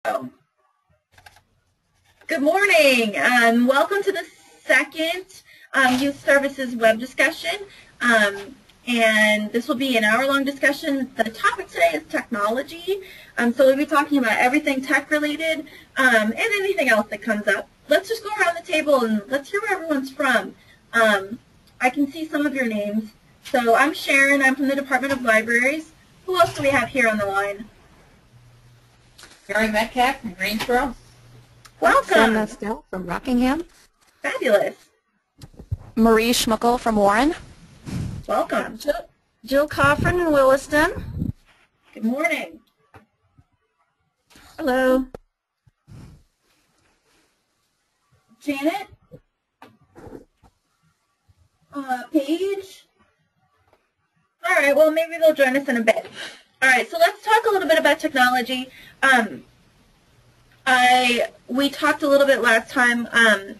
Oh. Good morning. Welcome to the second Youth Services web discussion. And this will be an hour-long discussion. The topic today is technology. So we'll be talking about everything tech-related and anything else that comes up. Let's just go around the table and let's hear where everyone's from. I can see some of your names. So I'm Sharon. I'm from the Department of Libraries. Who else do we have here on the line? Gary Metcalf from Greensboro. Welcome. Sam Estelle from Rockingham. Fabulous. Marie Schmuckel from Warren. Welcome. Jill Coffin in Williston. Good morning. Hello. Janet? Paige? All right, well, maybe they'll join us in a bit. All right, so let's talk a little bit about technology. We talked a little bit last time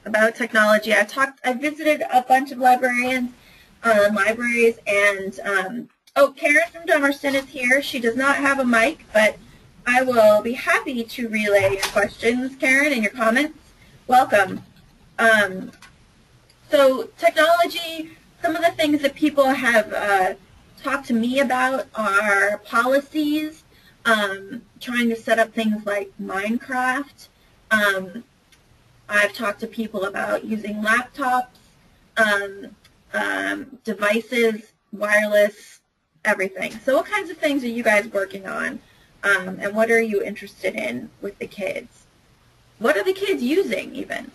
about technology. I visited a bunch of librarians, libraries, and Karen from Dummerston is here. She does not have a mic, but I will be happy to relay your questions, Karen, and your comments. Welcome. So technology, some of the things that people have talked to me about are policies, trying to set up things like Minecraft. I've talked to people about using laptops, devices, wireless, everything. So what kinds of things are you guys working on, and what are you interested in with the kids? What are the kids using even?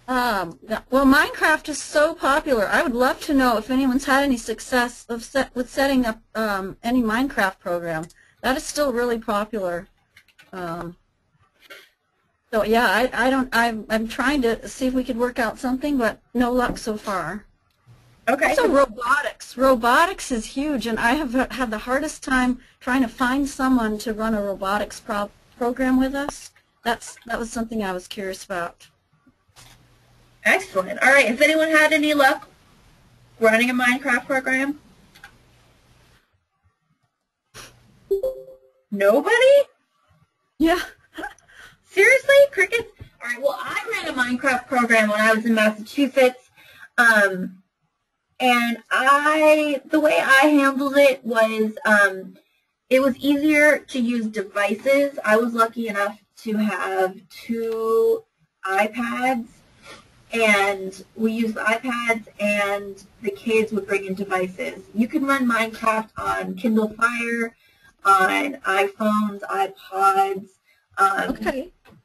Well, Minecraft is so popular. I would love to know if anyone's had any success with setting up any Minecraft program. That is still really popular. So yeah, I'm trying to see if we could work out something, but no luck so far. Okay. Also, robotics. Robotics is huge, and I have had the hardest time trying to find someone to run a robotics program with us. That was something I was curious about. Excellent. All right. Has anyone had any luck running a Minecraft program? Nobody? Yeah. Seriously? Crickets? All right. Well, I ran a Minecraft program when I was in Massachusetts. And the way I handled it was easier to use devices. I was lucky enough to have 2 iPads. And we used the iPads, and the kids would bring in devices. You can run Minecraft on Kindle Fire, on iPhones, iPods,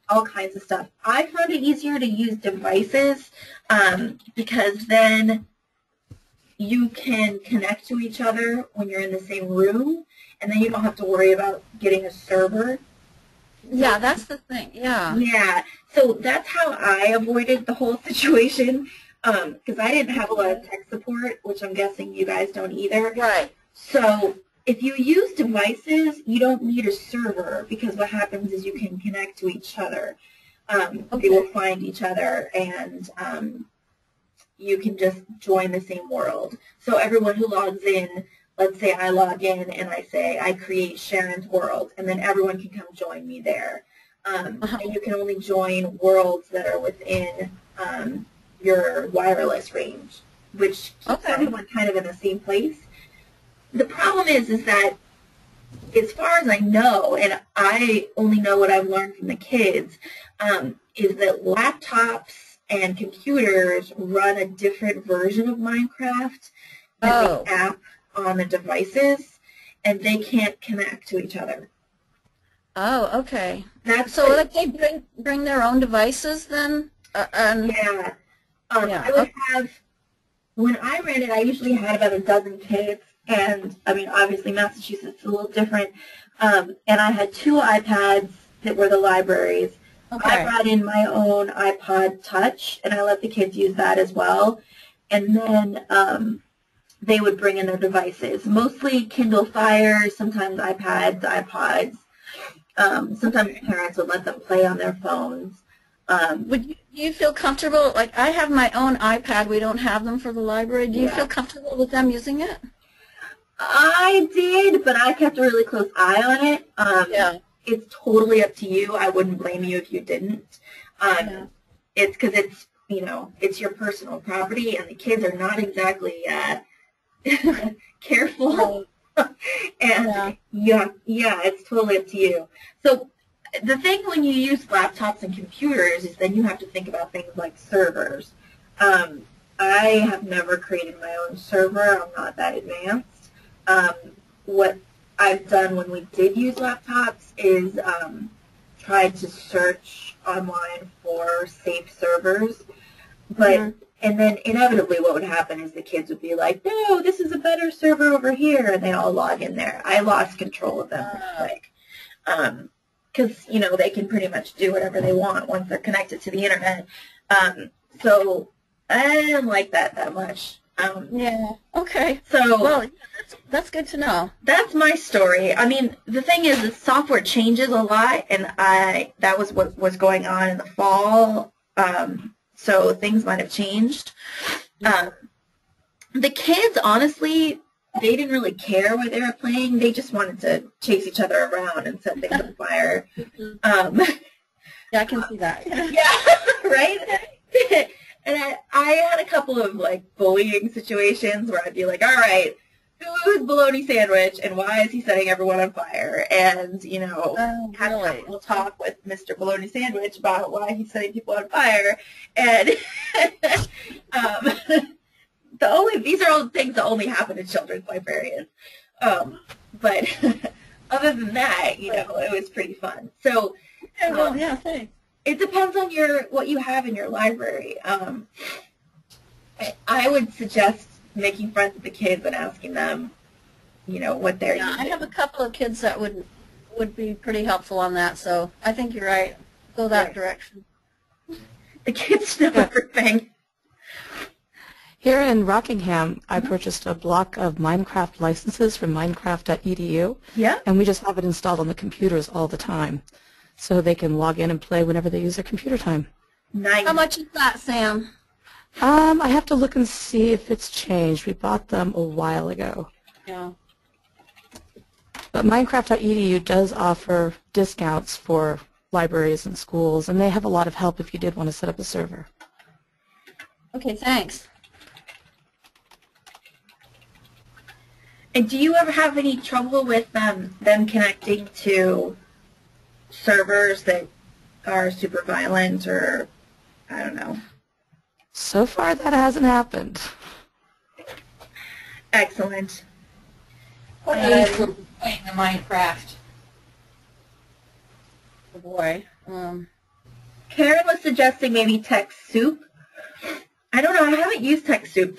all kinds of stuff. I found it easier to use devices because then you can connect to each other when you're in the same room, and then you don't have to worry about getting a server. Yeah, that's the thing, yeah. Yeah, so that's how I avoided the whole situation, because I didn't have a lot of tech support, which I'm guessing you guys don't either. Right. So if you use devices, you don't need a server, because what happens is you can connect to each other. They will find each other, and you can just join the same world. So everyone who logs in, let's say I log in and I say I create Sharon's world, and then everyone can come join me there. And you can only join worlds that are within your wireless range, which keeps everyone kind of in the same place. The problem is that as far as I know, and I only know what I've learned from the kids, is that laptops and computers run a different version of Minecraft than the app on the devices, and they can't connect to each other. Oh, okay. So like they bring their own devices then? Yeah. I would have, when I ran it, I usually had about a dozen kids, and I mean, obviously Massachusetts is a little different, and I had 2 iPads that were the libraries. I brought in my own iPod Touch, and I let the kids use that as well, and then they would bring in their devices, mostly Kindle Fire, sometimes iPads, iPods. Sometimes parents would let them play on their phones. Would you feel comfortable, like I have my own iPad, we don't have them for the library, do you feel comfortable with them using it? I did, but I kept a really close eye on it. Yeah. It's totally up to you. I wouldn't blame you if you didn't. Yeah. It's because it's, it's your personal property, and the kids are not exactly careful. And yeah, it's totally up to you. So the thing when you use laptops and computers is then you have to think about things like servers. I have never created my own server. I'm not that advanced. What I've done when we did use laptops is tried to search online for safe servers. But and then inevitably what would happen is the kids would be like, no, this is a better server over here, and they all log in there. I lost control of them pretty quick. Because, they can pretty much do whatever they want once they're connected to the internet. So I didn't like that much. Yeah. Okay. So well, that's good to know. That's my story. I mean, the thing is, the software changes a lot, and that was what was going on in the fall. So things might have changed. The kids, honestly, they didn't really care what they were playing. They just wanted to chase each other around and set things on fire. Yeah, I can see that. Yeah, right? And I had a couple of, bullying situations where I'd be like, all right, who's bologna sandwich, and why is he setting everyone on fire? And, had a little talk with Mr. Bologna Sandwich about why he's setting people on fire. And these are all things that only happen in children's librarians. But other than that, it was pretty fun. So, thanks. It depends on what you have in your library. I would suggest making friends with the kids and asking them, what they're using. I have a couple of kids that would be pretty helpful on that, so I think you're right. Go that direction. The kids know everything. Here in Rockingham, I purchased a block of Minecraft licenses from Minecraft.edu. Yeah. And we just have it installed on the computers all the time, so they can log in and play whenever they use their computer time. Nice. How much is that, Sam? I have to look and see if it's changed. We bought them a while ago. Yeah. But Minecraft.edu does offer discounts for libraries and schools, and they have a lot of help if you did want to set up a server. Okay, thanks. And do you ever have any trouble with them connecting to servers that are super violent, or I don't know? So far, that hasn't happened. Excellent. What age were we playing the Minecraft? Oh boy. Karen was suggesting maybe TechSoup. I don't know. I haven't used TechSoup.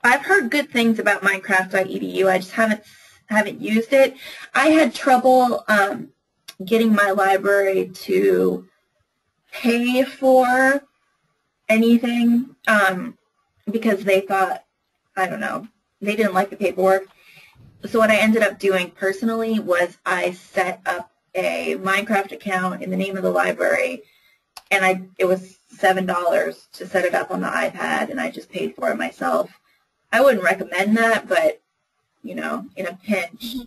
I've heard good things about Minecraft.edu. I just haven't used it. I had trouble getting my library to pay for anything because they thought, I don't know, they didn't like the paperwork. So what I ended up doing personally was I set up a Minecraft account in the name of the library, and it was $7 to set it up on the iPad, and I just paid for it myself. I wouldn't recommend that, but, in a pinch,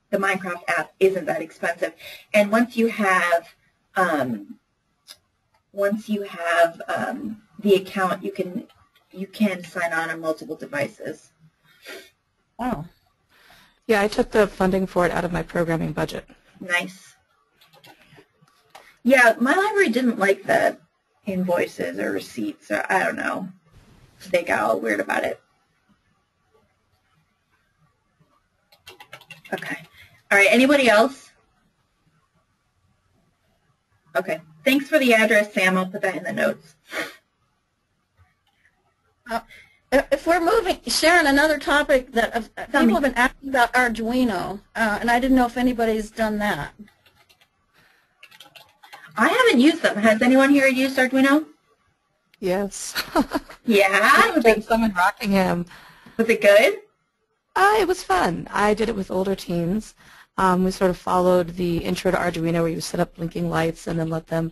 the Minecraft app isn't that expensive. And once you have the account, you can sign on multiple devices. Wow. Yeah, I took the funding for it out of my programming budget. Nice. Yeah, my library didn't like the invoices or receipts, or I don't know. They got all weird about it. Okay. All right, anybody else? Okay. Thanks for the address, Sam. I'll put that in the notes. If we're moving, Sharon, another topic that people have been asking about Arduino, and I didn't know if anybody's done that. I haven't used them. Has anyone here used Arduino? Yes. Yeah? There's some in Rockingham. Was it good? It was fun. I did it with older teens. We sort of followed the intro to Arduino where you set up blinking lights and then let them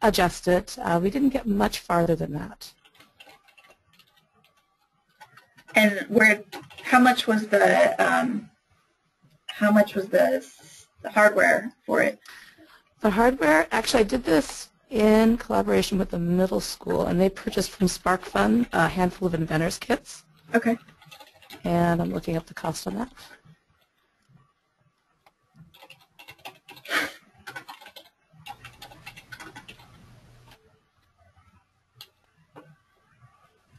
adjust it. We didn't get much farther than that. And how much was the hardware for it? The hardware, actually I did this in collaboration with the middle school, and they purchased from SparkFun a handful of inventors kits. Okay. And I'm looking up the cost on that.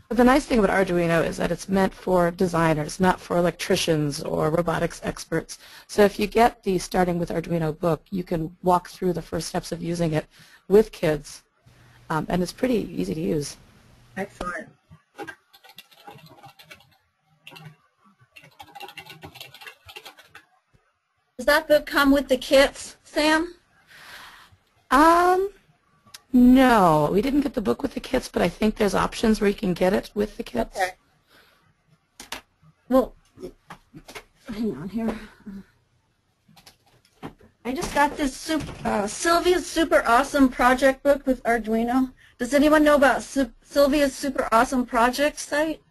But the nice thing about Arduino is that it's meant for designers, not for electricians or robotics experts. So if you get the Starting with Arduino book, you can walk through the first steps of using it with kids, and it's pretty easy to use. Excellent. Does that book come with the kits, Sam? No, we didn't get the book with the kits, but I think there's options where you can get it with the kits. Okay. Well, hang on here. I just got this Sylvia's Super Awesome Project book with Arduino. Does anyone know about Sylvia's Super Awesome Project site?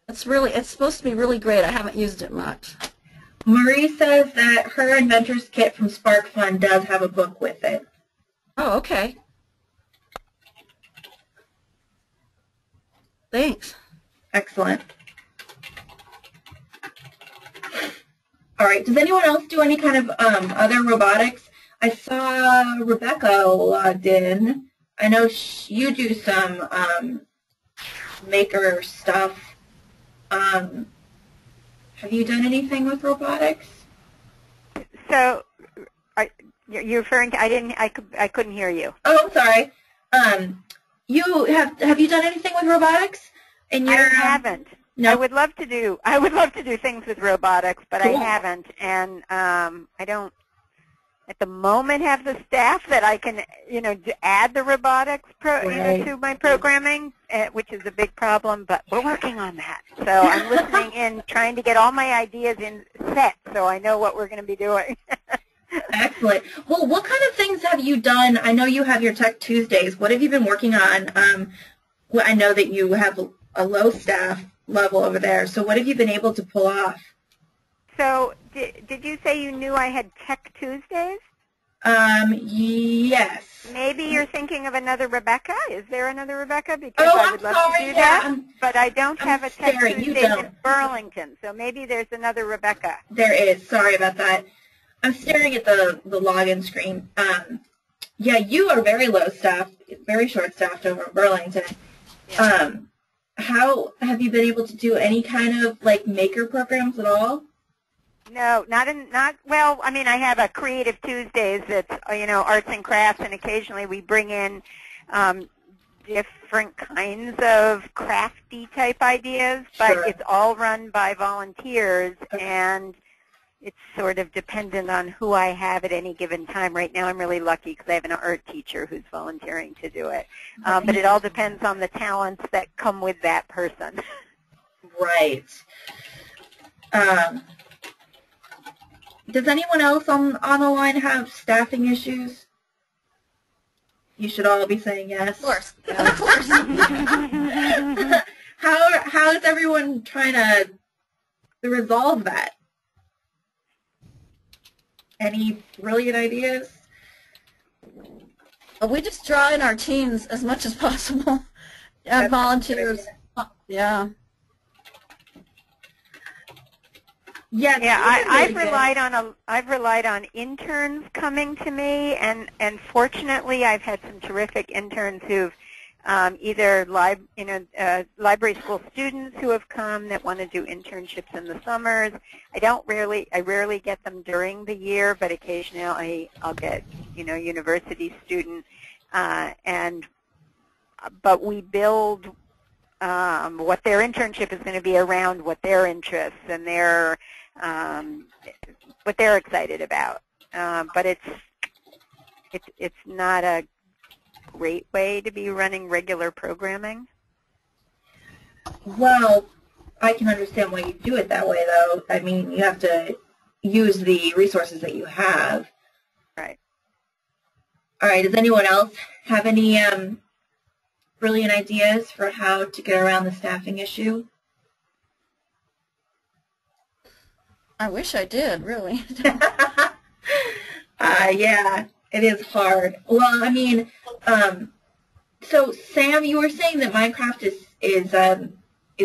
It's supposed to be really great. I haven't used it much. Marie says that her inventor's kit from SparkFun does have a book with it. Oh, okay. Thanks. Excellent. All right. Does anyone else do any kind of other robotics? I saw Rebecca logged in. I know you do some maker stuff. Have you done anything with robotics? So, you're referring to? I couldn't hear you. Oh, I'm sorry. You have you done anything with robotics? I haven't. No. I would love to do things with robotics, but Cool. I haven't, and I don't at the moment have the staff that I can add the robotics to my programming, which is a big problem. But we're working on that. So I'm listening in, trying to get all my ideas in set, so I know what we're going to be doing. Excellent. Well, what kind of things have you done? I know you have your Tech Tuesdays. What have you been working on? Well, I know that you have a low staff level over there. So what have you been able to pull off? So did you say you knew I had Tech Tuesdays? Yes. Maybe you're thinking of another Rebecca. Is there another Rebecca? Because I would love to do that. But I don't have a Tech Tuesdays in Burlington, so maybe there's another Rebecca. There is. Sorry about that. I'm staring at the login screen. Yeah, you are very low staffed, very short staffed over in Burlington. Yeah. How have you been able to do any kind of like maker programs at all? No, well. I mean, I have a Creative Tuesdays that's arts and crafts, and occasionally we bring in different kinds of crafty type ideas, but Sure. It's all run by volunteers, okay. And it's sort of dependent on who I have at any given time. Right now I'm really lucky because I have an art teacher who's volunteering to do it. But it all depends on the talents that come with that person. Right. Does anyone else on the line have staffing issues? You should all be saying yes. Of course. Yeah, of course. How is everyone trying to resolve that? Any brilliant ideas? We just draw in our teams as much as possible. Yeah, volunteers. Yeah. Yeah, I've relied on interns coming to me, and fortunately I've had some terrific interns who've either library school students who have come that want to do internships in the summers. I rarely get them during the year, but occasionally I'll get university student, but we build what their internship is going to be around, what their interests and what they're excited about. But it's not a great way to be running regular programming? Well, I can understand why you do it that way, though. I mean, you have to use the resources that you have. Right. All right, does anyone else have any brilliant ideas for how to get around the staffing issue? I wish I did, really. Yeah, it is hard. Well, I mean, so Sam, you were saying that Minecraft is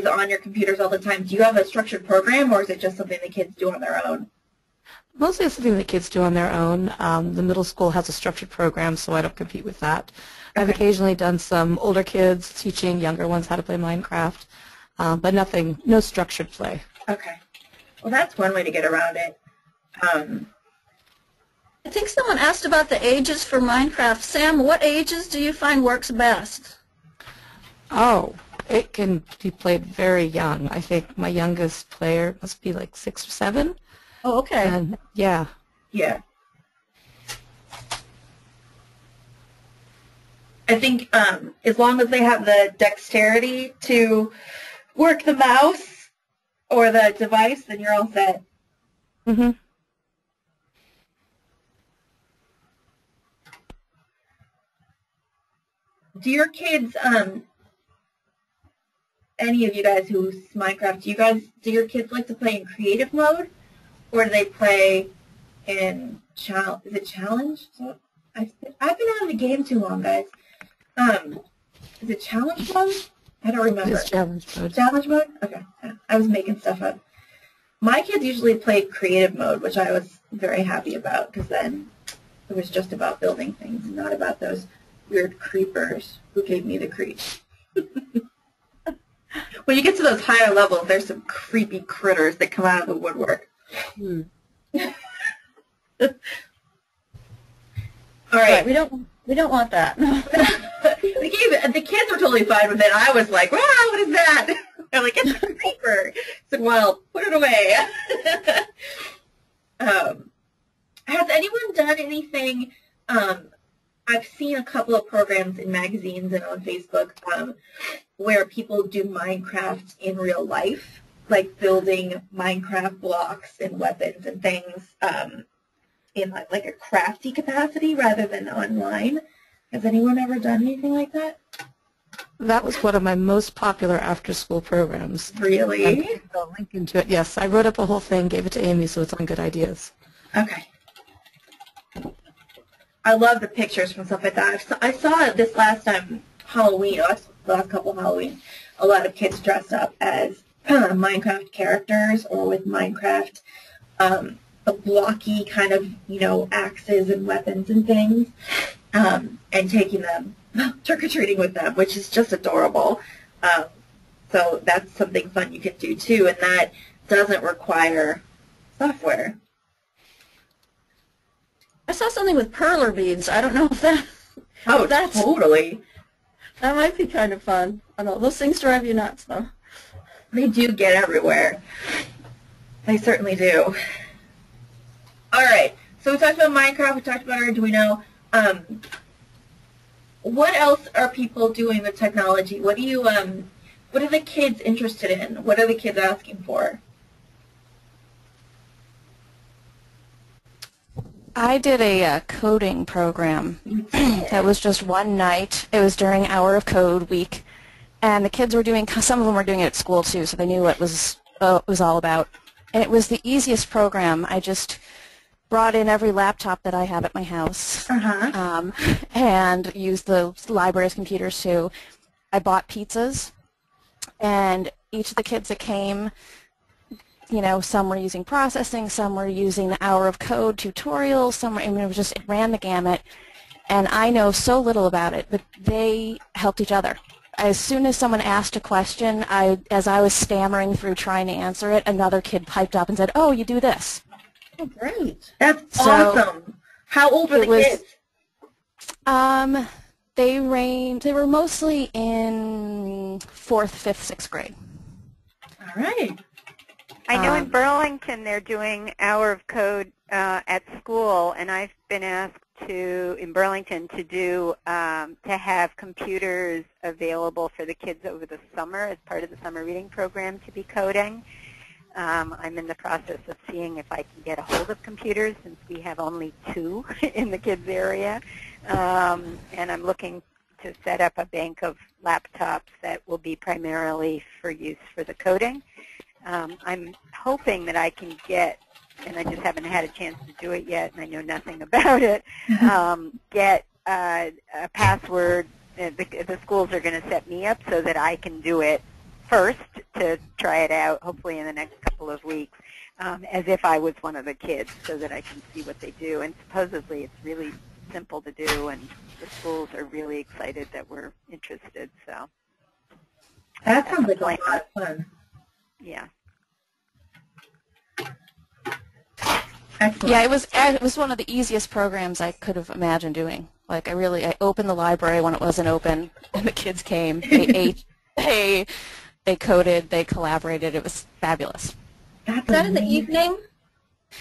on your computers all the time. Do you have a structured program, or is it just something the kids do on their own? Mostly it's something the kids do on their own. The middle school has a structured program, so I don't compete with that. I've occasionally done some older kids teaching younger ones how to play Minecraft, but no structured play. Okay. Well, that's one way to get around it. I think someone asked about the ages for Minecraft. Sam, what ages do you find works best? Oh, it can be played very young. I think my youngest player must be like 6 or 7. Oh, okay. And yeah. Yeah. I think as long as they have the dexterity to work the mouse or the device, then you're all set. Mm-hmm. Do your kids, any of you guys who Minecraft, do your kids like to play in creative mode, or do they play in is it challenge? So I've been out of the game too long, guys. Is it challenge mode? I don't remember. It's challenge mode. Challenge mode? Okay. I was making stuff up. My kids usually play creative mode, which I was very happy about, because then it was just about building things, and not about those weird creepers who gave me the creeps. When you get to those higher levels, there's some creepy critters that come out of the woodwork. All right. We don't want that. The kids were totally fine with it. I was like, wow, what is that? They're like, it's a creeper. I said, well, put it away. Has anyone done anything? I've seen a couple of programs in magazines and on Facebook where people do Minecraft in real life, like building Minecraft blocks and weapons and things in like a crafty capacity rather than online. Has anyone ever done anything like that? That was one of my most popular after-school programs. Really? And I'll link into it. Yes, I wrote up a whole thing, gave it to Amy, so it's on Good Ideas. Okay. I love the pictures from stuff like that. I saw it this last Halloween, the last couple of Halloween, a lot of kids dressed up as Minecraft characters or with Minecraft blocky kind of, axes and weapons and things, and taking them, trick-or-treating with them, which is just adorable. So that's something fun you can do too, and that doesn't require software. I saw something with perler beads. I don't know if that... Oh, totally. That might be kind of fun. I don't know. Those things drive you nuts, though. They do get everywhere. They certainly do. All right. So we talked about Minecraft. We talked about Arduino. What else are people doing with technology? What are the kids interested in? What are the kids asking for? I did a coding program that was just one night. It was during Hour of Code week, and the kids were doing, some of them were doing it at school too, so they knew what it was all about. And it was the easiest program. I just brought in every laptop that I have at my house and used the library's computers too. I bought pizzas, and each of the kids that came, some were using processing, some were using the Hour of Code tutorials, it ran the gamut. And I know so little about it, but they helped each other. As soon as someone asked a question, as I was stammering through trying to answer it, another kid piped up and said, "Oh, you do this." Oh, great. That's awesome. How old were the kids? They were mostly in 4th, 5th, 6th grade. All right. I know in Burlington they're doing Hour of Code at school, and I've been asked in Burlington to have computers available for the kids over the summer as part of the summer reading program to be coding. I'm in the process of seeing if I can get a hold of computers since we have only 2 in the kids area. And I'm looking to set up a bank of laptops that will be primarily for use for the coding. I'm hoping that I can get, and I just haven't had a chance to do it yet, and I know nothing about it, get a password. The schools are going to set me up so that I can do it first to try it out, hopefully in the next couple of weeks, as if I was one of the kids so that I can see what they do. And supposedly it's really simple to do, and the schools are really excited that we're interested. So That sounds like a lot of fun. Yeah. Excellent. Yeah, it was one of the easiest programs I could have imagined doing. Like I opened the library when it wasn't open, and the kids came. They ate, they coded, they collaborated. It was fabulous. Is that in the evening?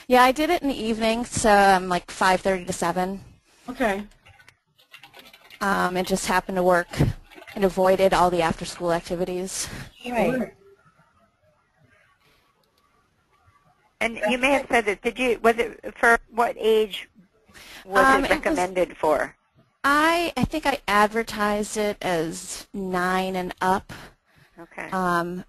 Yeah, I did it in the evening, so like 5:30 to 7. Okay. It just happened to work. It avoided all the after-school activities. Right. And you may have said this. Was it for what age was it recommended for? I think I advertised it as 9 and up. Okay.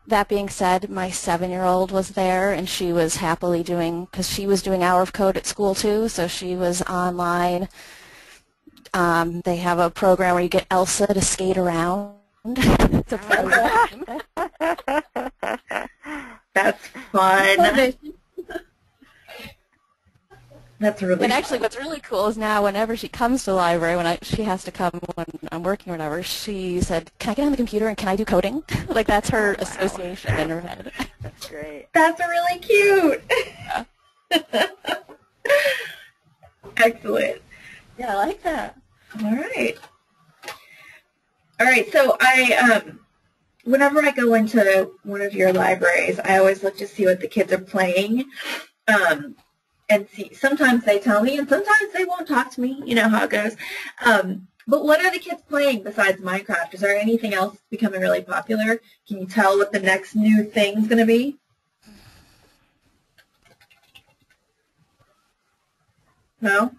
That being said, my 7-year-old was there, and she was happily doing, because she was doing Hour of Code at school too, so she was online. They have a program where you get Elsa to skate around. It's a program. That's fun. That's really And actually, what's really cool is now whenever she comes to the library, she has to come when I'm working or whatever, she said, "Can I get on the computer and can I do coding?" Like that's her association in her head. That's great. That's really cute. Yeah. Excellent. Yeah, I like that. All right. All right. So whenever I go into one of your libraries, I always look to see what the kids are playing. And see, sometimes they tell me, and sometimes they won't talk to me. You know how it goes. But what are the kids playing besides Minecraft? Is there anything else becoming really popular? Can you tell what the next new thing's going to be? No?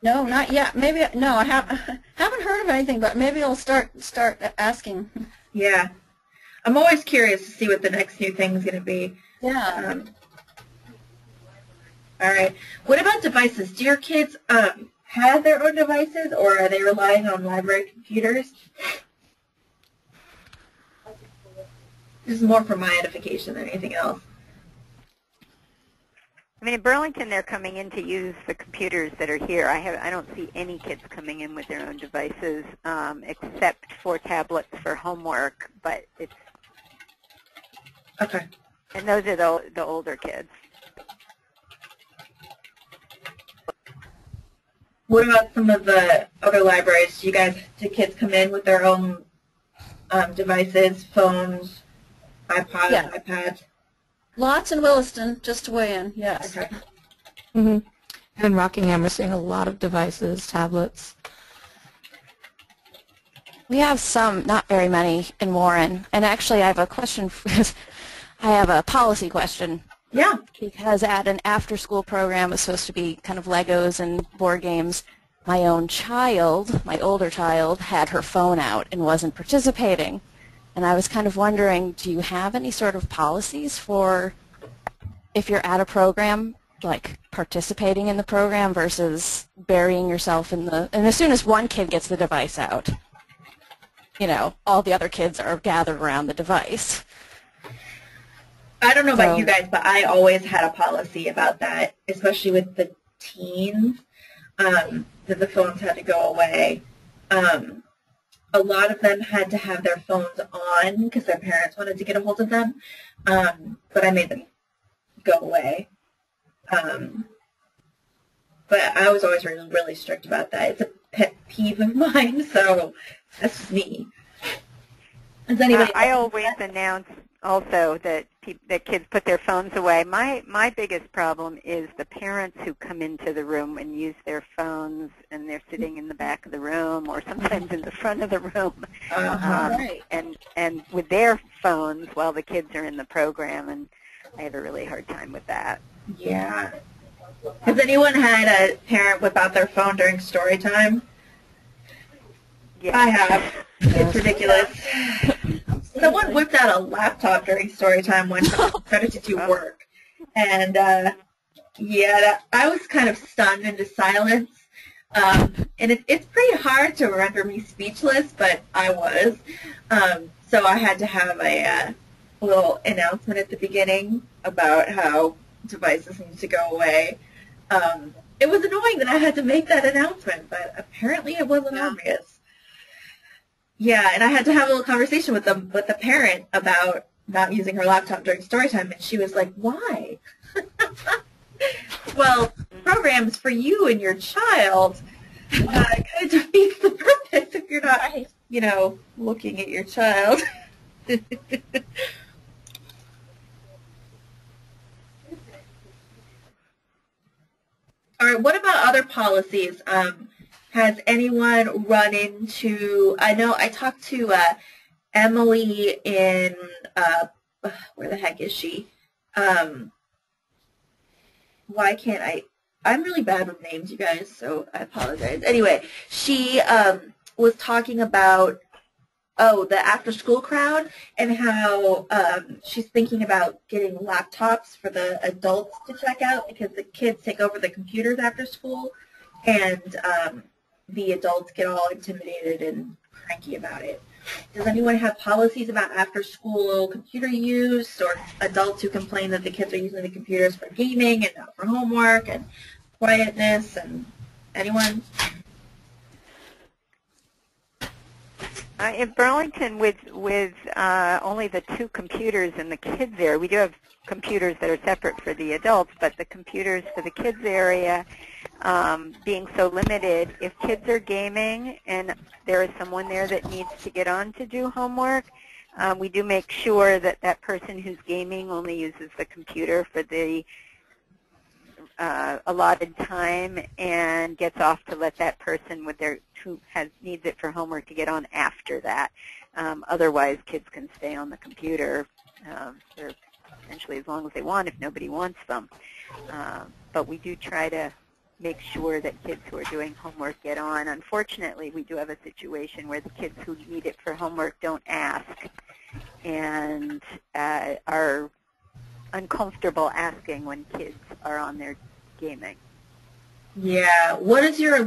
No, not yet. Maybe no. I haven't heard of anything, but maybe I'll start asking. Yeah, I'm always curious to see what the next new thing's going to be. Yeah. All right. What about devices? Do your kids have their own devices, or are they relying on library computers? This is more for my edification than anything else. I mean, in Burlington, they're coming in to use the computers that are here. I don't see any kids coming in with their own devices except for tablets for homework, but it's Okay. and those are the older kids. What about some of the other libraries? Do kids come in with their own devices, phones, iPods, Yeah. iPads? Lots in Williston, just to weigh in. Yes. Okay. And in Rockingham, we're seeing a lot of devices, tablets. We have some, not very many, in Warren. And actually, I have a question. I have a policy question. Yeah. Because at an after-school program, it was supposed to be kind of Legos and board games. My own child, my older child, had her phone out and wasn't participating. And I was kind of wondering, do you have any sort of policies for if you're at a program, like participating in the program versus burying yourself in the... And as soon as one kid gets the device out, you know, all the other kids are gathered around the device. I don't know about you guys, but I always had a policy about that, especially with the teens, that the phones had to go away. A lot of them had to have their phones on because their parents wanted to get a hold of them, but I made them go away. But I was always really, really strict about that. It's a pet peeve of mine, so that's me. Does anybody I always announce also that that kids put their phones away. My biggest problem is the parents who come into the room and use their phones, and they're sitting in the back of the room or sometimes in the front of the room, Right. and with their phones while the kids are in the program, and I have a really hard time with that. Yeah. Has anyone had a parent whip out their phone during story time? Yeah. I have. It's ridiculous. Someone whipped out a laptop during story time one time and started to do work. And, yeah, I was kind of stunned into silence. And it's pretty hard to render me speechless, but I was. So I had to have a little announcement at the beginning about how devices need to go away. It was annoying that I had to make that announcement, but apparently it wasn't obvious. Yeah, and I had to have a little conversation with the parent about not using her laptop during story time, and she was like, "Why?" Well, programs for you and your child kind of defeats the purpose if you're not, looking at your child. All right, what about other policies? Has anyone run into, I know I talked to Emily in, where the heck is she? Why can't I'm really bad with names, you guys, so I apologize. Anyway, she was talking about, the after-school crowd and how she's thinking about getting laptops for the adults to check out because the kids take over the computers after school, and the adults get all intimidated and cranky about it. Does anyone have policies about after-school computer use, or adults who complain that the kids are using the computers for gaming and not for homework and quietness? And anyone? In Burlington, with only the 2 computers in the kids area, we do have computers that are separate for the adults, but the computers for the kids area being so limited, if kids are gaming and there is someone there that needs to get on to do homework, we do make sure that that person who's gaming only uses the computer for the allotted time and gets off to let that person who needs it for homework to get on after that. Otherwise, kids can stay on the computer for essentially as long as they want if nobody wants them. But we do try to make sure that kids who are doing homework get on. Unfortunately, we do have a situation where the kids who need it for homework don't ask and are uncomfortable asking when kids are on their gaming. Yeah. What is your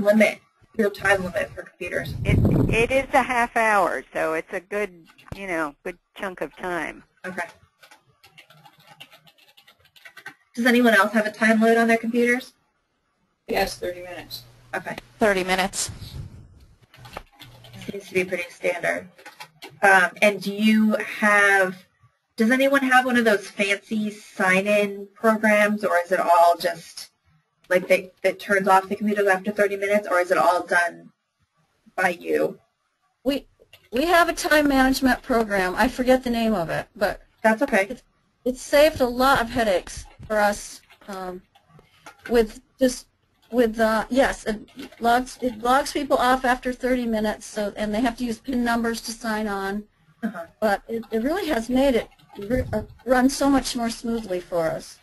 your time limit for computers? It is a half hour, so it's a good, good chunk of time. Okay. Does anyone else have a time limit on their computers? Yes, 30 minutes. Okay. 30 minutes. Seems to be pretty standard. And does anyone have one of those fancy sign-in programs, or is it all just like that turns off the computers after 30 minutes, or is it all done by you? We have a time management program. I forget the name of it, but That's okay. It's saved a lot of headaches for us yes, it logs people off after 30 minutes, and they have to use PIN numbers to sign on. Uh-huh. But it really has made it run so much more smoothly for us.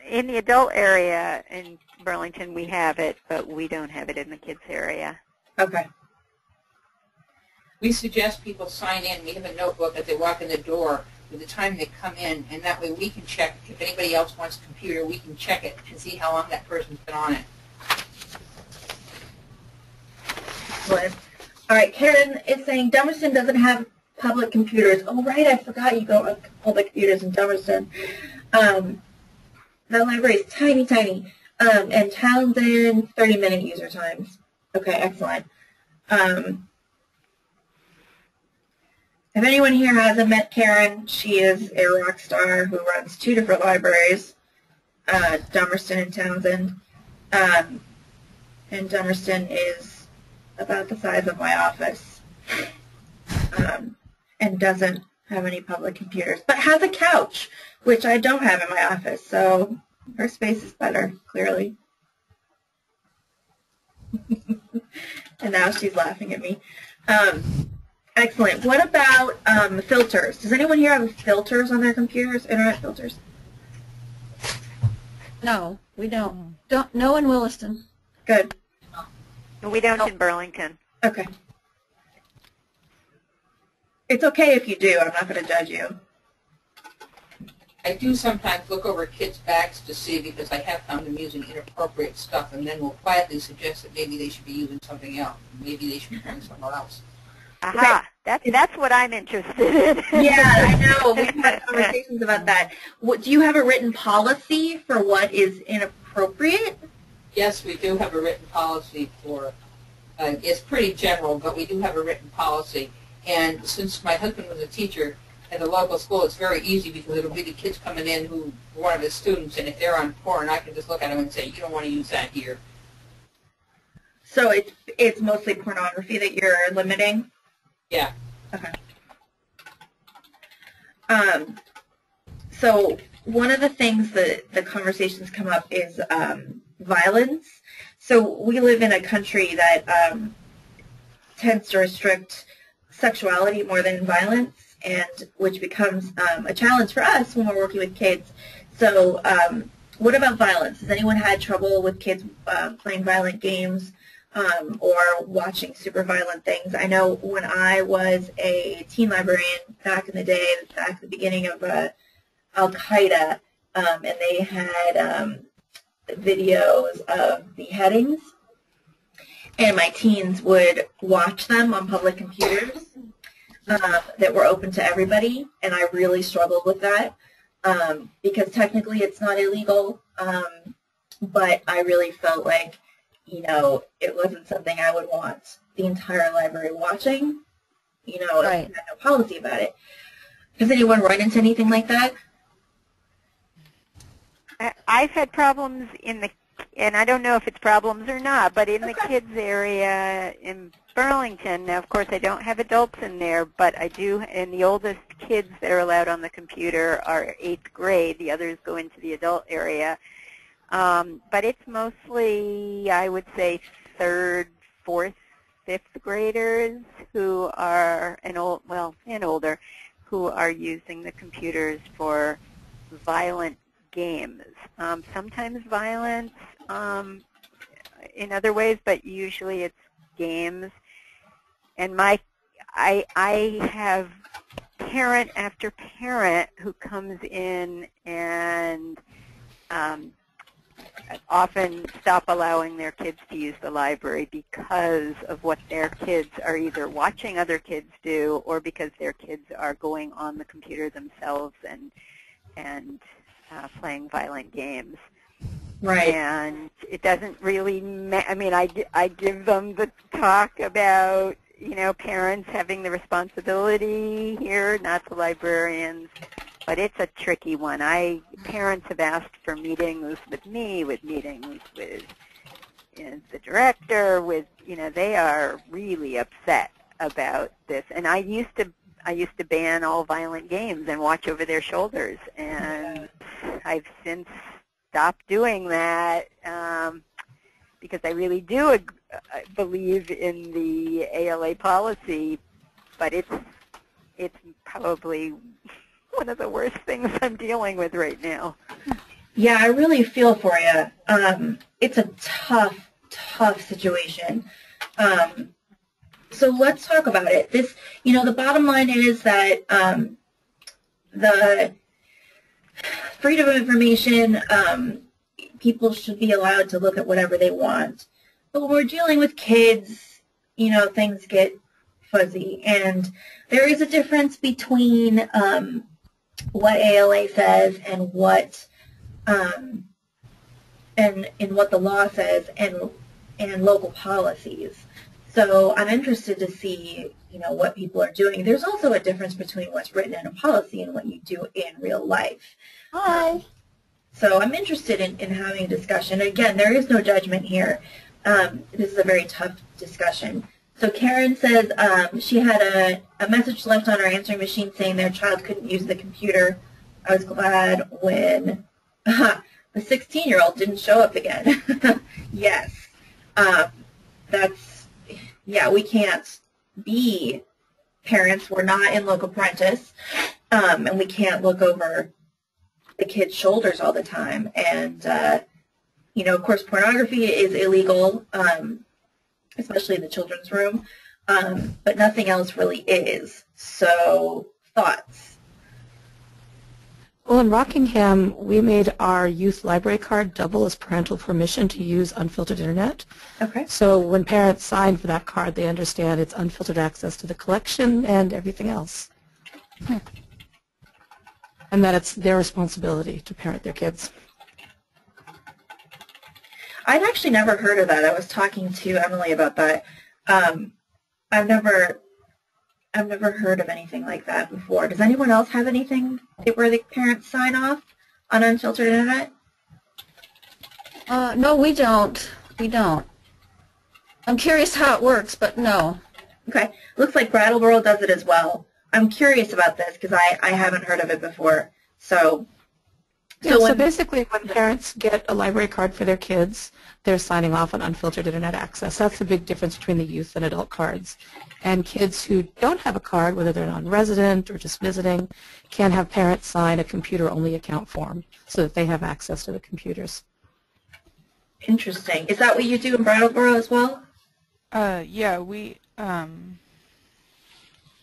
In the adult area in Burlington, we have it, but we don't have it in the kids area. Okay. We suggest people sign in. We have a notebook as they walk in the door with the time they come in, and that way we can check if anybody else wants a computer, we can check it and see how long that person's been on it. Excellent. All right, Karen is saying Dummerston doesn't have public computers. Oh, right, I forgot you go on public computers in Dummerston. The library is tiny, tiny. And Townsend, 30-minute user times. Okay, excellent. If anyone here hasn't met Karen, she is a rock star who runs 2 different libraries, Dummerston and Townsend. And Dummerston is about the size of my office, and doesn't have any public computers, but has a couch, which I don't have in my office, so her space is better, clearly. And now she's laughing at me. Excellent. What about filters? Does anyone here have filters on their computers, internet filters? No, we don't. No in Williston. Good. We don't in Burlington. Okay. It's okay if you do. I'm not going to judge you. I do sometimes look over kids' backs to see, because I have found them using inappropriate stuff, and then will quietly suggest that maybe they should be using something else. Maybe they should be going somewhere else. Aha, that's what I'm interested in. Yeah, I know. We've had conversations about that. Do you have a written policy for what is inappropriate? Yes, we do have a written policy for, it's pretty general, but we do have a written policy. And since my husband was a teacher at a local school, it's very easy, because it'll be the kids coming in who are one of his students, and if they're on porn, I can just look at them and say, you don't want to use that here. So it's mostly pornography that you're limiting? Yeah. Okay. So one of the things that the conversations come up is violence. So we live in a country that tends to restrict sexuality more than violence, and which becomes a challenge for us when we're working with kids. So what about violence? Has anyone had trouble with kids playing violent games or watching super violent things? I know when I was a teen librarian back in the day, back at the beginning of Al-Qaeda, and they had videos of beheadings, and my teens would watch them on public computers that were open to everybody, and I really struggled with that because technically it's not illegal, but I really felt like, you know, it wasn't something I would want the entire library watching. You know, Right. I had no policy about it. Has anyone run into anything like that? I've had problems in the, and I don't know if it's problems or not, but in the kids area in Burlington, now of course I don't have adults in there, but I do, and the oldest kids that are allowed on the computer are 8th grade, the others go into the adult area. But it's mostly, I would say, 3rd, 4th, 5th graders who are, and older, who are using the computers for violent games. Sometimes violence in other ways, but usually it's games. And I have parent after parent who comes in and often stop allowing their kids to use the library because of what their kids are either watching other kids do, or because their kids are going on the computer themselves and playing violent games. Right. And it doesn't really I mean, I give them the talk about, you know, parents having the responsibility here, not the librarians. But it's a tricky one. Parents have asked for meetings with me, with meetings with the director, with, you know, they are really upset about this. And I used to ban all violent games and watch over their shoulders, and I've since stopped doing that because I really do believe in the ALA policy, but it's probably one of the worst things I'm dealing with right now. Yeah, I really feel for you. It's a tough situation. So let's talk about it. This, you know, the bottom line is that the freedom of information, people should be allowed to look at whatever they want. But when we're dealing with kids, you know, things get fuzzy. And there is a difference between what ALA says and what and what the law says and local policies. So I'm interested to see, you know, what people are doing. There's also a difference between what's written in a policy and what you do in real life. Hi. So I'm interested in having a discussion. Again, there is no judgment here. This is a very tough discussion. So Karen says she had a message left on her answering machine saying their child couldn't use the computer. I was glad when the 16-year-old didn't show up again. Yes. We can't be parents. We're not in local parentis, and we can't look over the kids' shoulders all the time. And, of course, pornography is illegal, especially in the children's room, but nothing else really is. So, thoughts? Well, in Rockingham, we made our youth library card double as parental permission to use Unfiltered Internet. Okay. So when parents sign for that card, they understand it's unfiltered access to the collection and everything else. And that it's their responsibility to parent their kids. I'd actually never heard of that. I was talking to Emily about that. I've never heard of anything like that before. Does anyone else have anything where the parents sign off on Unfiltered Internet? No, we don't. We don't. I'm curious how it works, but no. Okay. Looks like Brattleboro does it as well. I'm curious about this because I haven't heard of it before. So basically when parents get a library card for their kids, they're signing off on Unfiltered Internet access. That's the big difference between the youth and adult cards. And kids who don't have a card, whether they're non-resident or just visiting, can have parents sign a computer-only account form so that they have access to the computers. Interesting. Is that what you do in Brattleboro as well? Yeah, we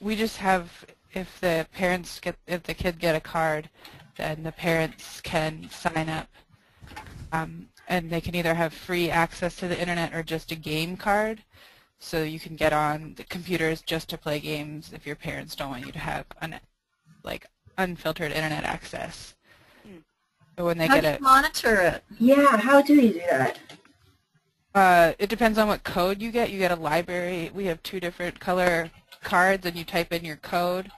just have, if the kid get a card, then the parents can sign up, and they can either have free access to the internet or just a game card. So you can get on the computers just to play games if your parents don't want you to have unfiltered internet access. So when they How get do you it, monitor it? Yeah, how do you do that? it depends on what code you get. You get a library. We have 2 different color cards, and you type in your code.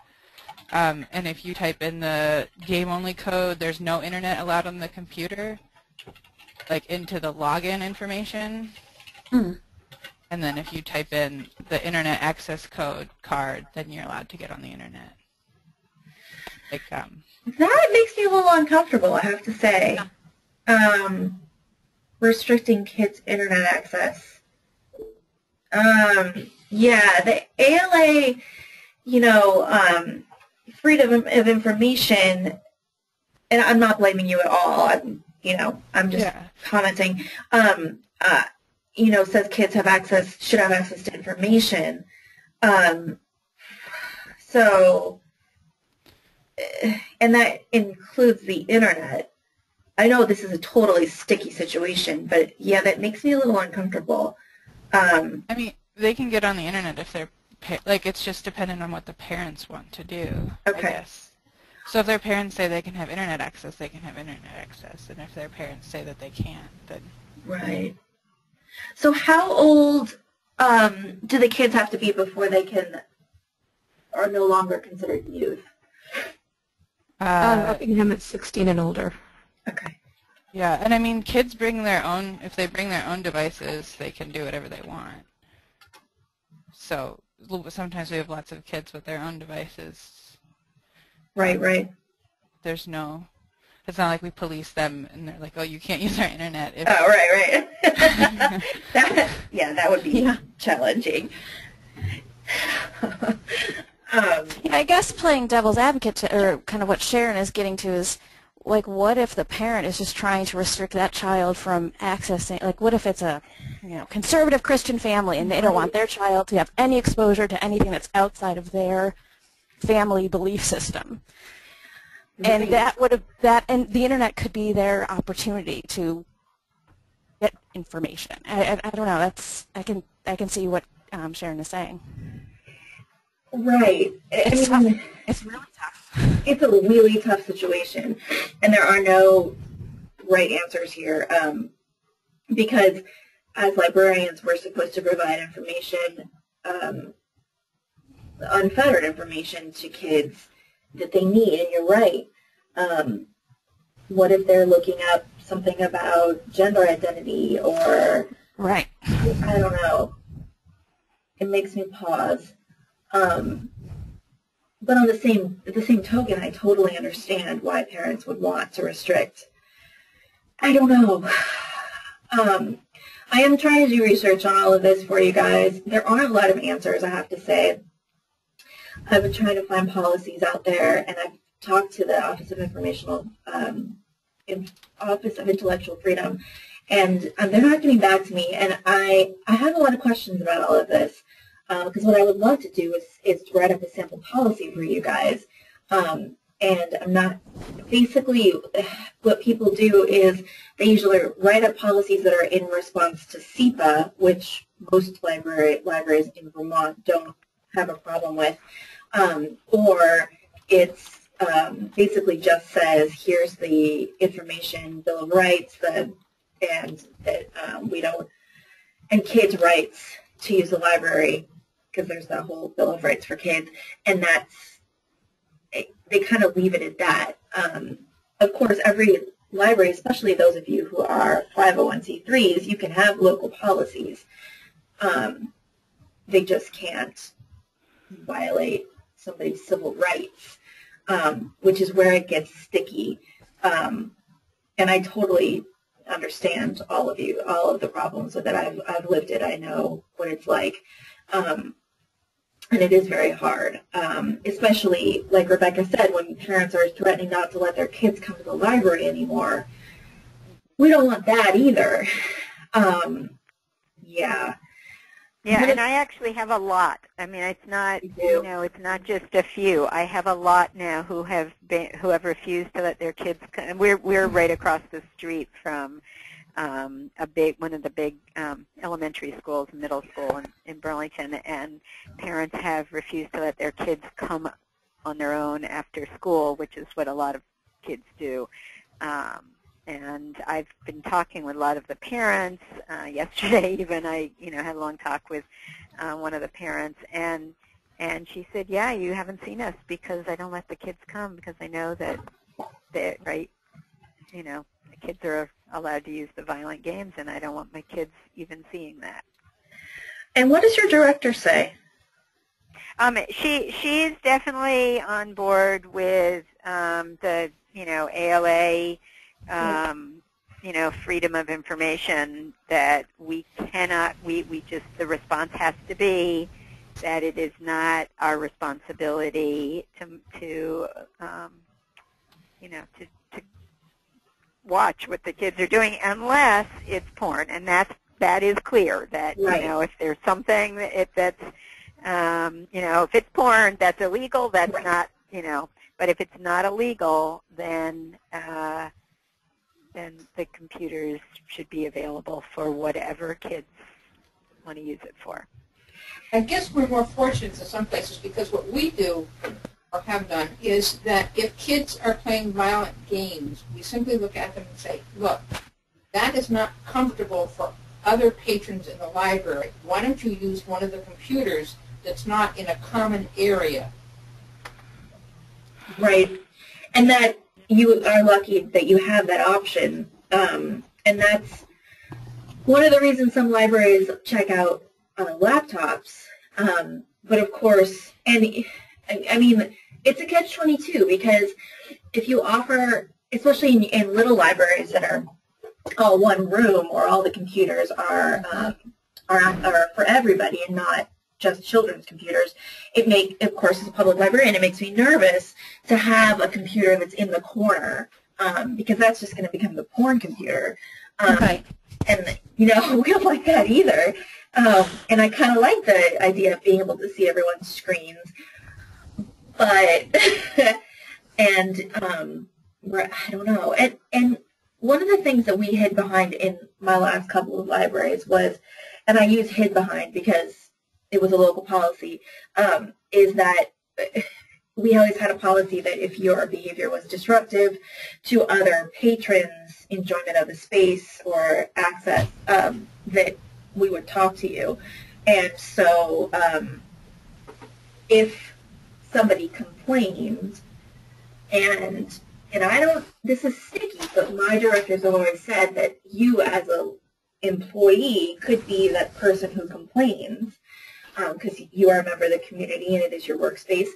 And if you type in the game-only code, there's no internet allowed on the computer, like into the login information. And then if you type in the internet access card, then you're allowed to get on the internet. That makes me a little uncomfortable, I have to say. Restricting kids' internet access. Yeah, the ALA, freedom of information, and I'm not blaming you at all. I'm just commenting. Says kids should have access to information. And that includes the internet. I know this is a totally sticky situation, but yeah, that makes me a little uncomfortable. I mean, they can get on the internet if they're, it's just dependent on what the parents want to do, Okay. I guess. So if their parents say they can have internet access, they can have internet access. And if their parents say that they can't, then... Right. So how old do the kids have to be before they are no longer considered youth? Rockingham at 16 and older. Okay. Yeah, and I mean, kids bring their own, if they bring their own devices, they can do whatever they want. So sometimes we have lots of kids with their own devices. Right. There's no, it's not like we police them and they're like, oh, you can't use our internet. Oh, right. that would be challenging. I guess playing devil's advocate, or kind of what Sharon is getting to, is what if the parent is just trying to restrict that child from accessing, what if it's a conservative Christian family and they don't want their child to have any exposure to anything that's outside of their family belief system. And and the internet could be their opportunity to get information. I don't know. I can see what Sharon is saying. Right. It's tough. It's really tough. It's a really tough situation, and there are no right answers here, because as librarians, we're supposed to provide information, unfettered information to kids that they need, and you're right. What if they're looking up something about gender identity or... Right. I don't know. it makes me pause. But on the same token, I totally understand why parents would want to restrict. I don't know. I am trying to do research on all of this for you guys. There aren't a lot of answers, I have to say. I've been trying to find policies out there, and I've talked to the Office of Intellectual Freedom, and they're not getting back to me. And I have a lot of questions about all of this, because what I would love to do is to write up a sample policy for you guys. And I'm not, basically what people do is they usually write up policies that are in response to SEPA, which most libraries in Vermont don't have a problem with, or it's basically just says, here's the information, Bill of Rights, and kids' rights to use the library, because there's that whole Bill of Rights for kids, and they kind of leave it at that. Of course, every library, especially those of you who are 501c3s, you can have local policies. They just can't violate somebody's civil rights, which is where it gets sticky. And I totally understand all of the problems with it. I've lived it. I know what it's like. And it is very hard, especially, like Rebecca said, when parents are threatening not to let their kids come to the library anymore. We don't want that either. Yeah. Yeah, and I actually have a lot. I mean, it's not, it's not just a few. I have a lot now who have refused to let their kids come. We're right across the street from one of the big elementary schools, middle school in Burlington, and parents have refused to let their kids come on their own after school, which is what a lot of kids do. And I've been talking with a lot of the parents. Yesterday, even I, had a long talk with one of the parents, and she said, "Yeah, you haven't seen us because I don't let the kids come because I know that the kids are allowed to use the violent games, and I don't want my kids even seeing that." And what does your director say? She's definitely on board with the ALA, freedom of information, that we cannot, the response has to be that it is not our responsibility to watch what the kids are doing unless it's porn, and that is clear. That right. If there's something that's if it's porn, that's illegal. That's right. Not But if it's not illegal, then the computers should be available for whatever kids want to use it for. I guess we're more fortunate in some places because what we do or have done is that if kids are playing violent games, we simply look at them and say, look, that is not comfortable for other patrons in the library. Why don't you use one of the computers that's not in a common area? Right. And that you are lucky that you have that option. And that's one of the reasons some libraries check out laptops. But of course, and I mean, it's a catch-22 because if you offer, especially in little libraries that are all one room or all the computers are for everybody and not just children's computers, of course, as a public librarian, it makes me nervous to have a computer that's in the corner because that's just going to become the porn computer. Right. And, we don't like that either. And I kind of like the idea of being able to see everyone's screens. But, and I don't know. And one of the things that we hid behind in my last couple of libraries was, and I use hid behind because it was a local policy, is that we always had a policy that if your behavior was disruptive to other patrons' enjoyment of the space or access, that we would talk to you. And so if somebody complained, and I don't, this is sticky, but my directors have always said that you as an employee could be that person who complains. because you are a member of the community and it is your workspace.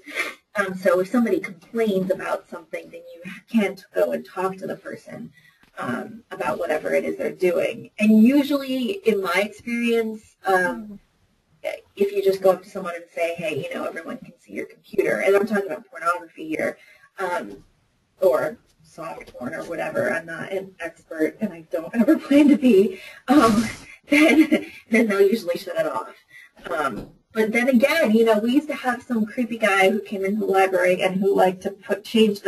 So if somebody complains about something, then you can't go and talk to the person about whatever it is they're doing. And usually, in my experience, if you just go up to someone and say, hey, everyone can see your computer, and I'm talking about pornography here, or soft porn or whatever, I'm not an expert and I don't ever plan to be, then they'll usually shut it off. But then again, we used to have some creepy guy who came into the library and who liked to change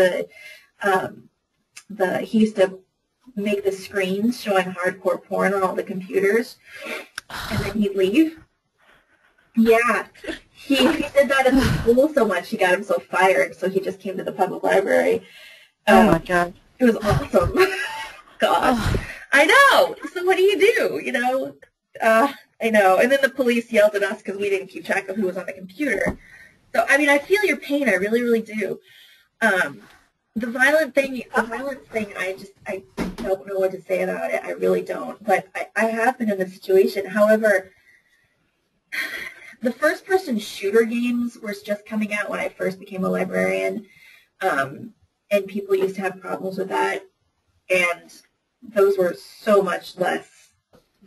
he used to make the screens showing hardcore porn on all the computers, and then he'd leave. Yeah, he did that at the school so much he got himself fired, so he just came to the public library. Oh my God. It was awesome. God. Oh. I know. So what do you do, I know. And then the police yelled at us because we didn't keep track of who was on the computer. So, I mean, I feel your pain. I really, really do. The violence thing, I don't know what to say about it. I really don't. But I have been in this situation. However, the first-person shooter games were just coming out when I first became a librarian. And people used to have problems with that. And those were so much less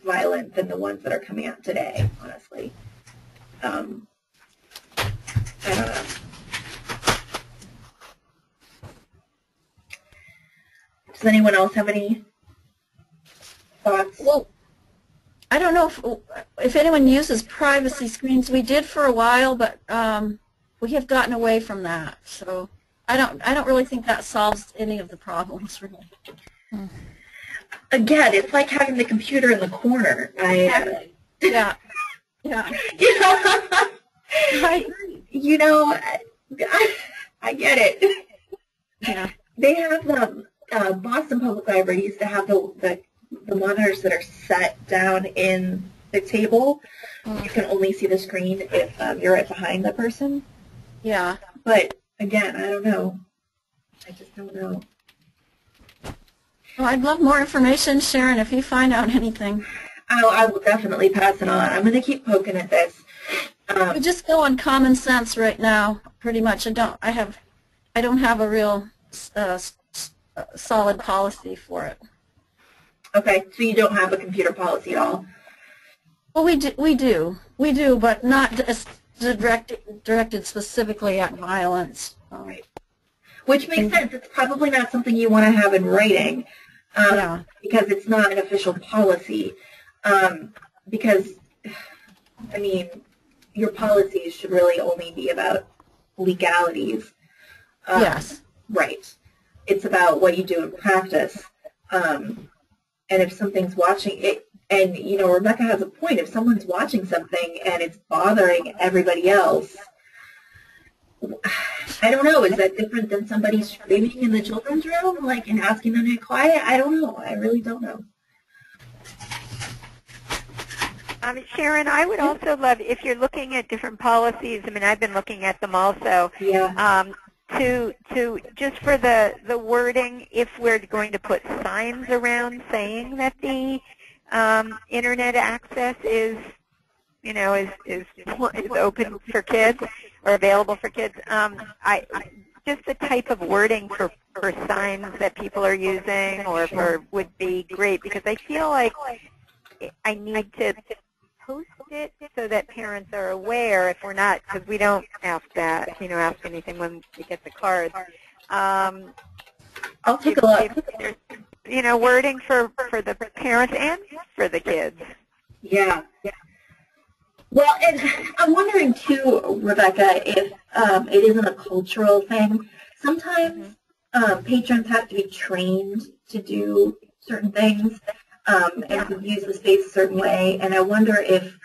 violent than the ones that are coming out today, honestly. I don't know. Does anyone else have any thoughts? Well, I don't know if anyone uses privacy screens. We did for a while, but we have gotten away from that. So I don't really think that solves any of the problems, really. Again, it's like having the computer in the corner. Yeah. Yeah. I get it. Yeah. They have Boston Public Library used to have the monitors that are set down in the table. You can only see the screen if you're right behind the person. Yeah. But again, I don't know. I just don't know. Well, I'd love more information, Sharon, if you find out anything. I will definitely pass it on. I'm going to keep poking at this. We just go on common sense right now, pretty much. I don't have a real solid policy for it. Okay, so you don't have a computer policy at all? Well, we do, but not directed specifically at violence. Right. Which makes sense. It's probably not something you want to have in writing, because it's not an official policy. Because, I mean, your policies should really only be about legalities. Yes. Right. It's about what you do in practice. And if something's watching it, and, Rebecca has a point, if someone's watching something and it's bothering everybody else, I don't know, is that different than somebody screaming in the children's room, and asking them to be quiet? I don't know. I really don't know. Sharon, I would also love, if you're looking at different policies, I've been looking at them also, to just for the wording, if we're going to put signs around saying that the internet access is open for kids or available for kids. Just the type of wording for signs that people are using or would be great, because I feel like I need to post it so that parents are aware, if we're not, because we don't ask that, ask anything when we get the cards. I'll take a look. Wording for the parents and for the kids. Yeah. Well, and I'm wondering too, Rebecca, if it isn't a cultural thing. Sometimes patrons have to be trained to do certain things and to use the space a certain way. And I wonder if,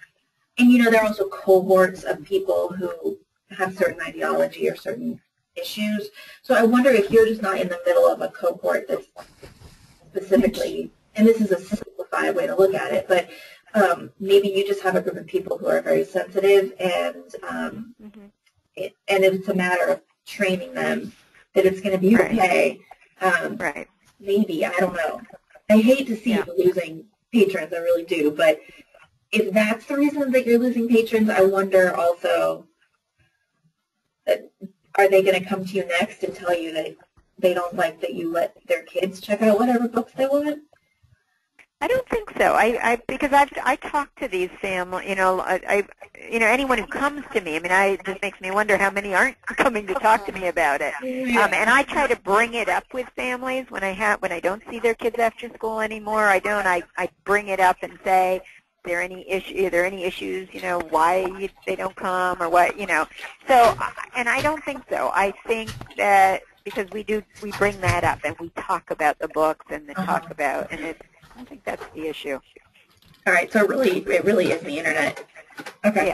and there are also cohorts of people who have certain ideology or certain issues. So I wonder if you're just not in the middle of a cohort that's specifically, and this is a simplified way to look at it, but maybe you just have a group of people who are very sensitive, and and it's a matter of training them that it's going to be okay. Right. Maybe, I don't know. I hate to see you losing patrons, I really do, but if that's the reason that you're losing patrons, I wonder also, are they going to come to you next and tell you that they don't like that you let their kids check out whatever books they want? I don't think so. Because I talk to these families. Anyone who comes to me. I mean, it just makes me wonder how many aren't coming to talk to me about it. And I try to bring it up with families when I don't see their kids after school anymore. I bring it up and say, are there any issues? Why they don't come or what? So, and I don't think so. I think that because we bring that up and we talk about the books and talk about and I think that's the issue. All right, so it really is the internet. Okay.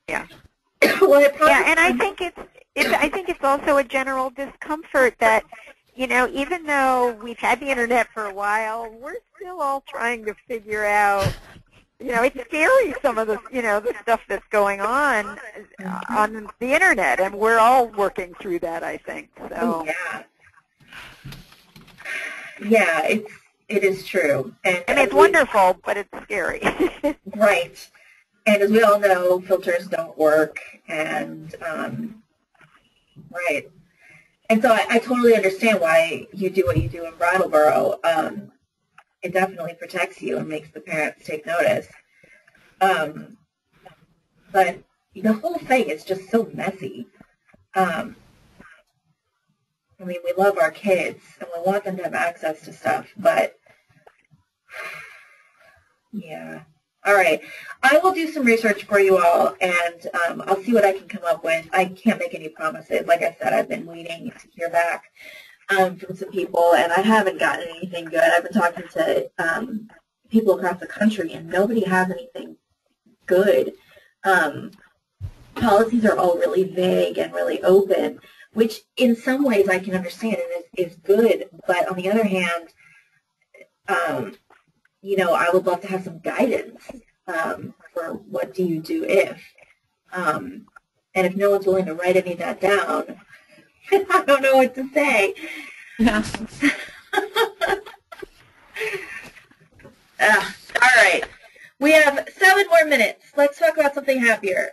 Yeah. Well, and I think it's also a general discomfort that even though we've had the internet for a while, we're still all trying to figure out. It's scary some of the the stuff that's going on the internet, and we're all working through that. I think so. Yeah, it is true. And it's wonderful, but it's scary. Right. And as we all know, filters don't work. And, right. And so I totally understand why you do what you do in Brattleboro. It definitely protects you and makes the parents take notice. But the whole thing is just so messy. I mean, we love our kids, and we want them to have access to stuff, but, yeah. All right. I will do some research for you all, and I'll see what I can come up with. I can't make any promises. Like I said, I've been waiting to hear back from some people, and I haven't gotten anything good. I've been talking to people across the country, and nobody has anything good. Policies are all really vague and really open, which in some ways I can understand and is good, but on the other hand, I would love to have some guidance for what do you do if. And if no one's willing to write any of that down, I don't know what to say. Yeah. All right. We have 7 more minutes. Let's talk about something happier.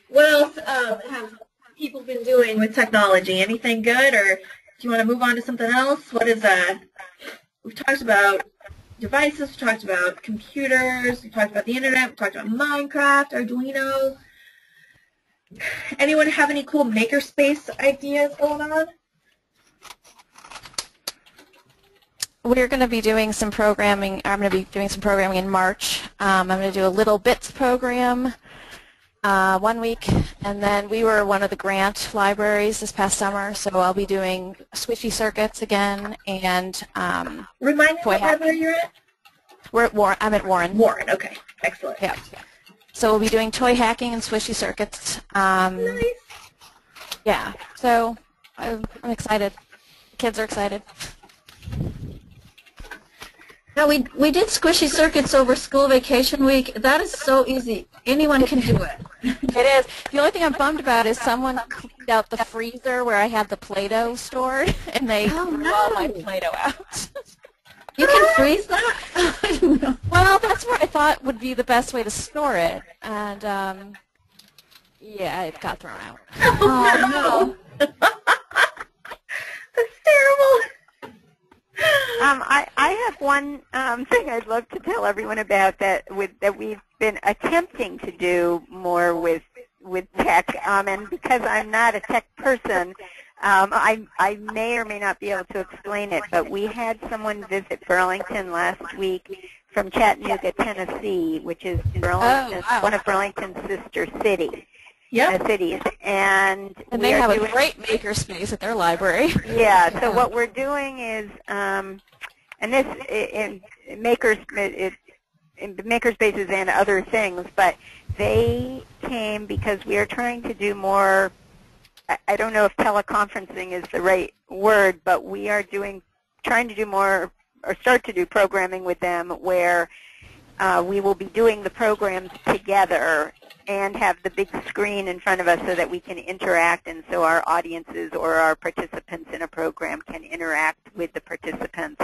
What else have people been doing with technology? Anything good, or do you want to move on to something else? What is we've talked about devices, we've talked about computers, we've talked about the internet, we've talked about Minecraft, Arduino. Anyone have any cool makerspace ideas going on? We're going to be doing some programming. I'm going to be doing some programming in March. I'm going to do a Little Bits program 1 week, and then we were one of the grant libraries this past summer, so I'll be doing squishy circuits again and Remind me what library you're at? We're at Warren. I'm at Warren. Warren, okay. Excellent. Yeah. So we'll be doing toy hacking and squishy circuits. Nice. Yeah, so I'm excited. The kids are excited. No, we did squishy circuits over school vacation week. That is so easy. Anyone can do it. It is. The only thing I'm bummed about is someone cleaned out the freezer where I had the Play-Doh stored, and they threw all my Play-Doh out. You can freeze that? Well, that's where I thought would be the best way to store it, and yeah, it got thrown out. Oh, no. That's terrible. I have one thing I'd love to tell everyone about that we've been attempting to do more with tech, and because I'm not a tech person, I may or may not be able to explain it, but we had someone visit Burlington last week from Chattanooga, Tennessee, which is one of Burlington's sister cities. Cities, and they have a great makerspace at their library. Yeah. So what we're doing is, and this in makerspaces and other things, but they came because we are trying to do more. I don't know if teleconferencing is the right word, but we are trying to do more, or start to do programming with them where we will be doing the programs together and have the big screen in front of us so that we can interact, and so our audiences or our participants in a program can interact with the participants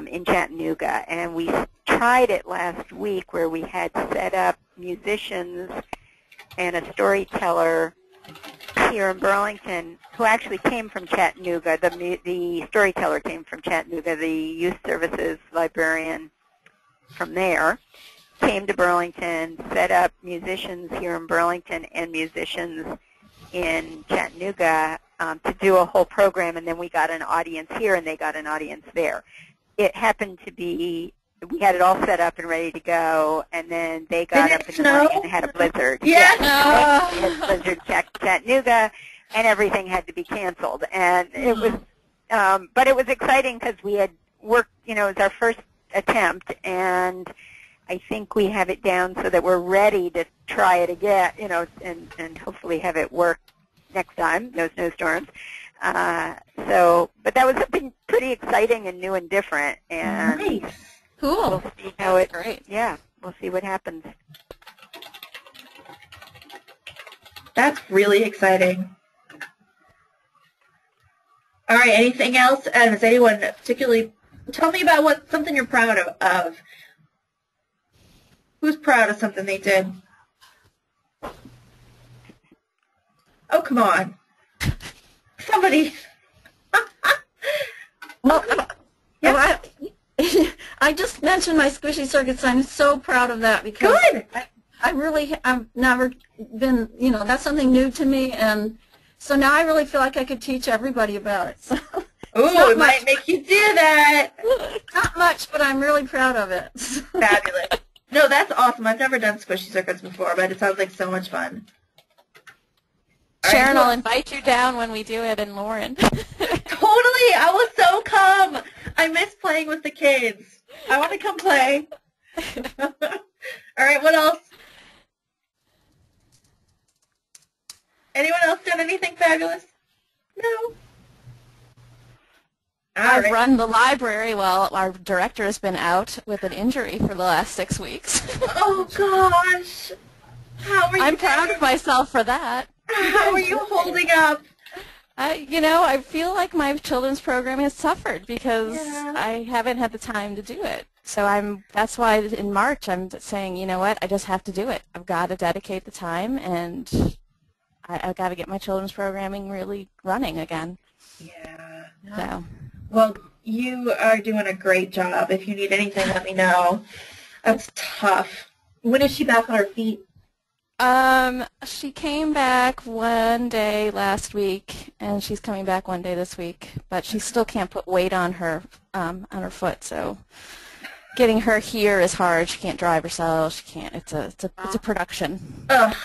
in Chattanooga. And we tried it last week where we had set up musicians and a storyteller here in Burlington who actually came from Chattanooga. The storyteller came from Chattanooga, the youth services librarian from there came to Burlington, set up musicians here in Burlington and musicians in Chattanooga to do a whole program, and then we got an audience here and they got an audience there. It happened to be, we had it all set up and ready to go, and then they got up in the morning and had a blizzard. Yeah. They had a blizzard Chattanooga, and everything had to be canceled. And it was, but it was exciting because we had worked, it was our first attempt, and I think we have it down so that we're ready to try it again, and hopefully have it work next time, no snowstorms. But that was something pretty exciting and new and different. And Nice. Cool. we'll see how it, Great. yeah, we'll see what happens. That's really exciting. All right, anything else? Is anyone particularly, tell me about something you're proud of. Who's proud of something they did? Oh, come on. Somebody. Well, I just mentioned my squishy circuits. I'm so proud of that because Good. I've never been, that's something new to me, and so now I really feel like I could teach everybody about it. So Ooh, it might make you do that. not much, but I'm really proud of it. Fabulous. No, that's awesome. I've never done squishy circuits before, but it sounds like so much fun. All right, Sharon, cool. I'll invite you down when we do it in Lauren. Totally. I will so come. I miss playing with the kids. I want to come play. All right, what else? Anyone else done anything fabulous? No. All I've right. run the library while our director has been out with an injury for the last 6 weeks. Oh, gosh. How are you I'm proud of myself for that. How are you holding up? I feel like my children's program has suffered because Yeah. I haven't had the time to do it. So that's why in March I'm saying, you know what, I just have to do it. I've got to dedicate the time, and I've got to get my children's programming really running again. Yeah. So. Well, you are doing a great job. If you need anything, let me know. That's tough. When is she back on her feet? She came back one day last week, and she's coming back one day this week. But she still can't put weight on her foot, so getting her here is hard. She can't drive herself. She can't. It's a production. Ugh,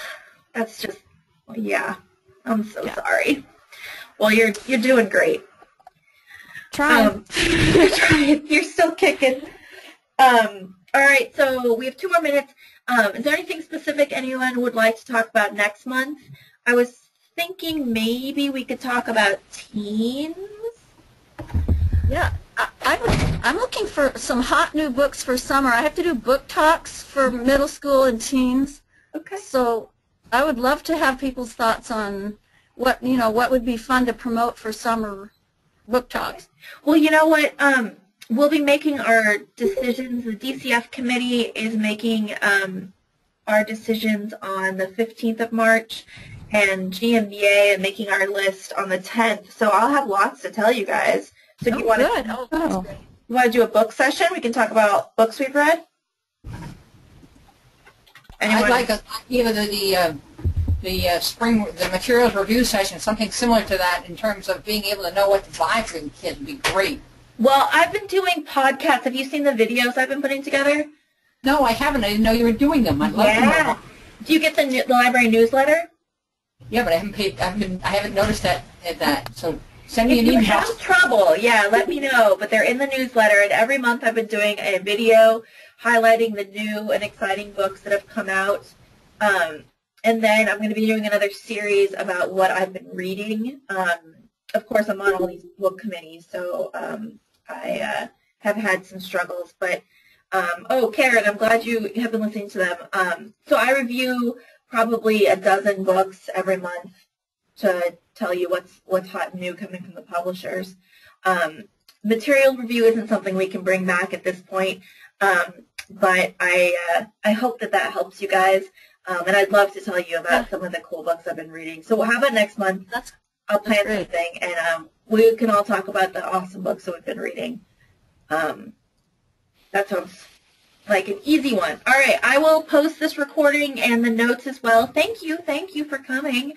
that's just, yeah. I'm so sorry. Well, you're doing great. Trying. You're trying. You're still kicking. All right, so we have 2 more minutes. Is there anything specific anyone would like to talk about next month? I was thinking maybe we could talk about teens. Yeah, I'm looking for some hot new books for summer. I have to do book talks for middle school and teens. Okay. So I would love to have people's thoughts on what would be fun to promote for summer book talks. Well, you know what? We'll be making our decisions. The DCF committee is making our decisions on the 15th of March, and GMBA is making our list on the 10th. So I'll have lots to tell you guys. So do you want good. to? Oh, You want to do a book session? We can talk about books we've read. Anyone? I'd like the materials review session, something similar to that in terms of being able to know what to buy for the kids would be great. Well, I've been doing podcasts. Have you seen the videos I've been putting together? No, I haven't. I didn't know you were doing them. I'd love to know. Do you get the library newsletter? Yeah, but I haven't paid. I haven't noticed that. So send me If an you email. have trouble, let me know. But they're in the newsletter, and every month I've been doing a video highlighting the new and exciting books that have come out. And then I'm going to be doing another series about what I've been reading. Of course, I'm on all these book committees, so I have had some struggles. But, Karen, I'm glad you have been listening to them. So I review probably a dozen books every month to tell you what's hot and new coming from the publishers. material review isn't something we can bring back at this point, but I hope that helps you guys, and I'd love to tell you about some of the cool books I've been reading. So how about next month? I'll plan something, and we can all talk about the awesome books that we've been reading. That sounds like an easy one. All right, I will post this recording and the notes as well. Thank you for coming.